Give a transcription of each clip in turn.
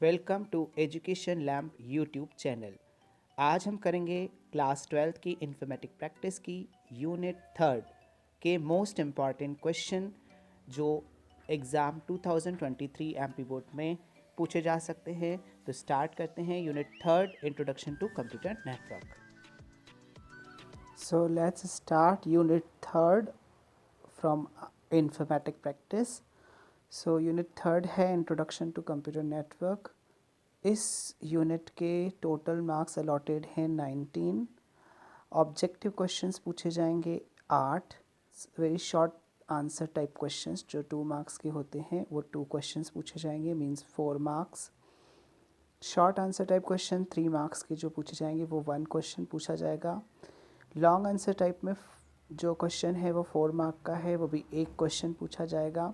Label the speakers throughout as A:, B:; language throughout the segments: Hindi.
A: Welcome to Education Lamp YouTube channel. आज हम करेंगे क्लास 12 की इन्फॉर्मेटिक प्रैक्टिस की यूनिट 3 के मोस्ट इम्पॉर्टेंट क्वेश्चन जो एग्ज़ाम 2023 एमपी बोर्ड में पूछे जा सकते हैं। तो स्टार्ट करते हैं unit 3 introduction to computer network. So let's start unit 3 from informatic practice. So unit 3 है इंट्रोडक्शन टू कंप्यूटर नेटवर्क। इस यूनिट के टोटल मार्क्स अलॉटेड हैं 19। ऑब्जेक्टिव क्वेश्चंस पूछे जाएंगे 8। Very short answer type questions जो 2 मार्क्स के होते हैं वो 2 क्वेश्चंस पूछे जाएंगे, means 4 marks. Short answer type question 3 marks के जो पूछे जाएंगे वो 1 क्वेश्चन पूछा जाएगा। लॉन्ग आंसर टाइप में जो क्वेश्चन है वो 4 मार्क का है, वो भी 1 क्वेश्चन पूछा जाएगा।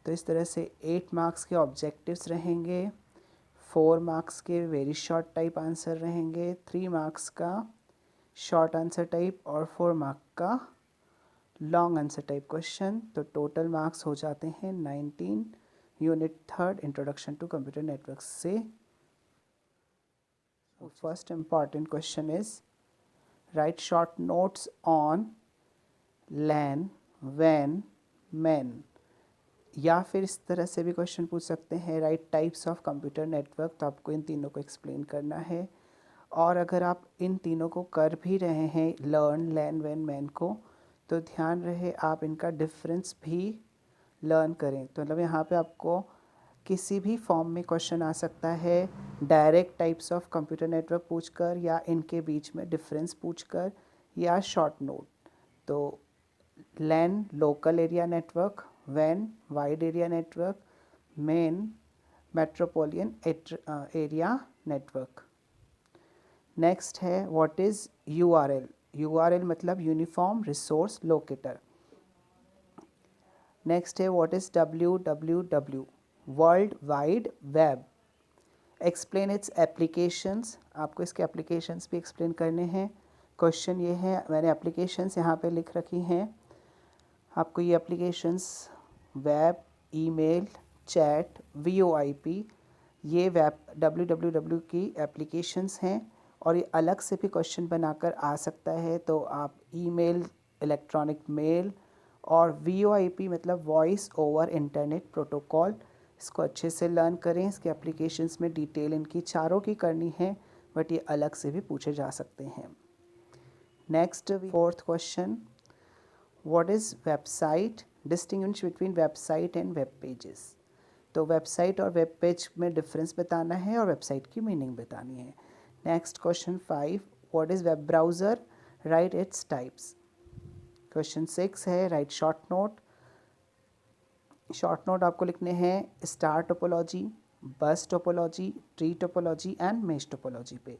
A: तो इस तरह से 8 मार्क्स के ऑब्जेक्टिव्स रहेंगे, 4 मार्क्स के वेरी शॉर्ट टाइप आंसर रहेंगे, 3 मार्क्स का शॉर्ट आंसर टाइप और 4 मार्क का लॉन्ग आंसर टाइप क्वेश्चन। तो टोटल मार्क्स हो जाते हैं 19 unit 3 introduction to computer network से। First important question is write short notes on LAN व्हेन मेन, या फिर इस तरह से भी क्वेश्चन पूछ सकते हैं right types of computer network. तो आपको इन तीनों को एक्सप्लेन करना है, और अगर आप इन तीनों को कर भी रहे हैं लर्न लैन व्हेन मैन को, तो ध्यान रहे आप इनका डिफरेंस भी लर्न करें। तो मतलब यहाँ पे आपको किसी भी फॉर्म में क्वेश्चन आ सकता है, direct types of computer network पूछकर, या इनके बीच में डिफरेंस पूछकर, या शॉर्ट नोट। तो लैन लोकल एरिया नेटवर्क, वैन wide area network, MAN metropolitan area network. Next है व्हाट इज़ यूआरएल। यूआरएल मतलब यूनिफॉर्म रिसोर्स लोकेटर। नेक्स्ट है what is WWW, world wide web. Explain its applications, आपको इसके एप्लीकेशंस भी एक्सप्लेन करने हैं। क्वेश्चन ये है, मैंने एप्लीकेशंस यहाँ पे लिख रखी हैं। आपको ये applications web, email, chat, VoIP, ये वेब www की एप्लीकेशंस हैं, और ये अलग से भी क्वेश्चन बनाकर आ सकता है। तो आप ईमेल, इलेक्ट्रॉनिक मेल, और वीओआईपी मतलब वॉइस ओवर इंटरनेट प्रोटोकॉल, इसको अच्छे से लर्न करें। इसके एप्लीकेशंस में डिटेल इनकी चारों की करनी है, बट ये अलग से भी पूछे जा सकते हैं। Next fourth question, what is website, distinguish between website and web pages. तो वेबसाइट और वेब पेज में डिफरेंस बताना है और वेबसाइट की मीनिंग बतानी है। Next question 5, what is web browser, right its types. Question 6 है right short note. Short note आपको लिखने हैं स्टार टोपोलॉजी, बस topology, tree topology and mesh topology पे।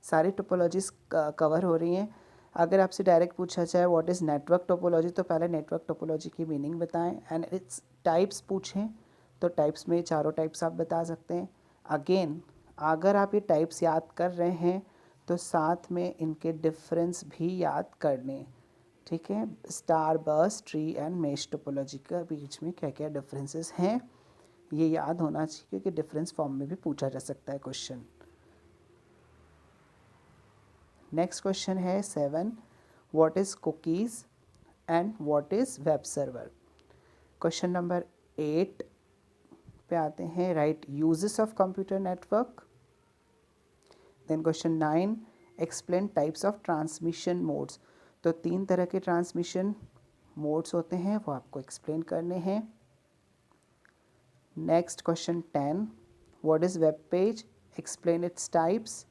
A: सारी टोपोलॉजीज कवर हो रही हैं। अगर आपसे डायरेक्ट पूछा जाए व्हाट इज़ नेटवर्क टोपोलॉजी, तो पहले नेटवर्क टोपोलॉजी की मीनिंग बताएं, एंड इट्स टाइप्स पूछें तो टाइप्स में चारों टाइप्स आप बता सकते हैं। अगेन अगर आप ये टाइप्स याद कर रहे हैं तो साथ में इनके डिफरेंस भी याद करने, ठीक है। स्टार, बस, ट्री एंड मेश टोपोलॉजी के बीच में क्या क्या डिफरेंसेस हैं ये याद होना चाहिए, क्योंकि डिफरेंस फॉर्म में भी पूछा जा सकता है क्वेश्चन। नेक्स्ट क्वेश्चन है 7, what is cookies and what is web server. Question number 8 पे आते हैं write uses of computer network. Then question 9, explain types of transmission modes. तो 3 तरह के ट्रांसमिशन मोड्स होते हैं, वो आपको एक्सप्लेन करने हैं। Next question 10, what is web page, explain its types.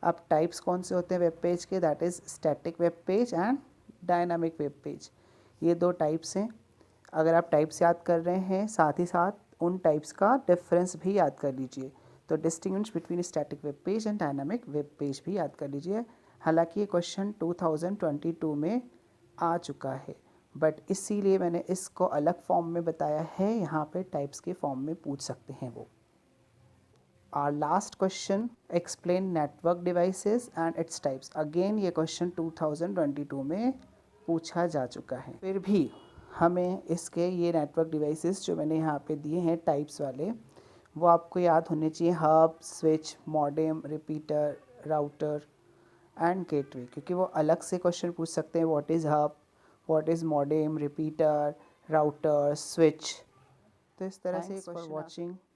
A: अब टाइप्स कौन से होते हैं वेब पेज के, that is static web page and dynamic web page. ये 2 टाइप्स हैं। अगर आप टाइप्स याद कर रहे हैं साथ ही साथ उन टाइप्स का डिफरेंस भी याद कर लीजिए। तो distinguish between static web page and dynamic web page भी याद कर लीजिए। हालांकि ये क्वेश्चन 2022 में आ चुका है, बट इसीलिए मैंने इसको अलग फॉर्म में बताया है, यहाँ पे टाइप्स के फॉर्म में पूछ सकते हैं वो। Our last question, explain network devices and its types. Again ये क्वेश्चन 2022 में पूछा जा चुका है, फिर भी हमें इसके ये नेटवर्क डिवाइसेस जो मैंने यहाँ पे दिए हैं टाइप्स वाले, वो आपको याद होने चाहिए, hub, switch, modem, repeater, router and gateway, क्योंकि वो अलग से क्वेश्चन पूछ सकते हैं, what is hub, what is modem, repeater, router, switch. तो इस तरह से
B: Thanks for
A: क्वेश्चन
B: watching.